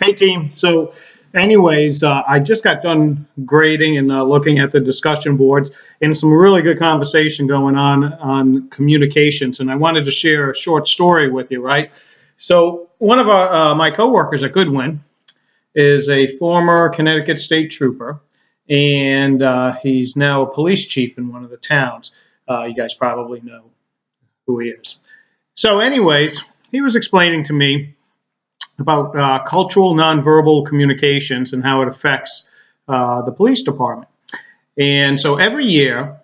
Hey team. So anyways, I just got done grading and looking at the discussion boards and some really good conversation going on communications. And I wanted to share a short story with you, right? So one of my coworkers at Goodwin is a former Connecticut state trooper, and he's now a police chief in one of the towns. You guys probably know who he is. So anyways, he was explaining to me about cultural nonverbal communications and how it affects the police department. And so every year,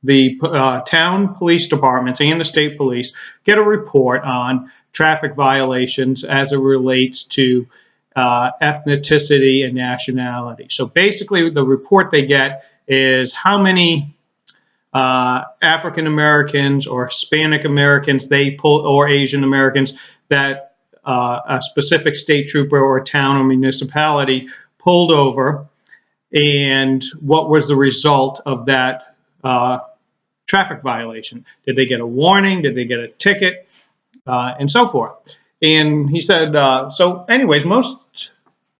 the town police departments and the state police get a report on traffic violations as it relates to ethnicity and nationality. So basically, the report they get is how many African Americans or Hispanic Americans they pull, or Asian Americans that a specific state trooper or town or municipality pulled over, and what was the result of that traffic violation. Did they get a warning? Did they get a ticket? And so forth. And he said, so anyways, most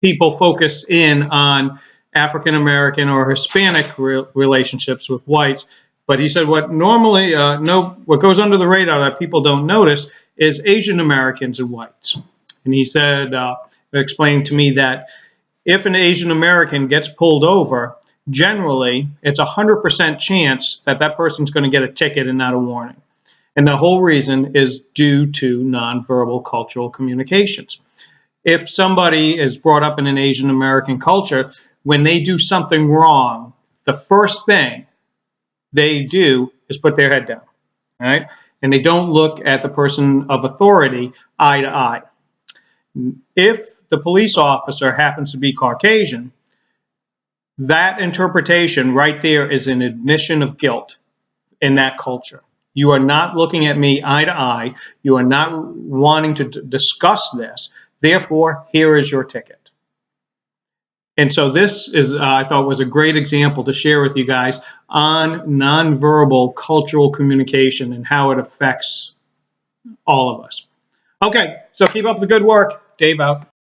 people focus in on African American or Hispanic relationships with whites. But he said what normally, what goes under the radar that people don't notice is Asian Americans and whites. And he said, explaining to me that if an Asian American gets pulled over, generally it's a 100% chance that that person's going to get a ticket and not a warning. And the whole reason is due to nonverbal cultural communications. If somebody is brought up in an Asian American culture, when they do something wrong, the first thing they do is put their head down, all right? And they don't look at the person of authority eye to eye. If the police officer happens to be Caucasian, that interpretation right there is an admission of guilt in that culture. You are not looking at me eye to eye. You are not wanting to discuss this. Therefore, here is your ticket. And so this is, I thought, was a great example to share with you guys on nonverbal cultural communication and how it affects all of us. Okay, so keep up the good work. Dave out.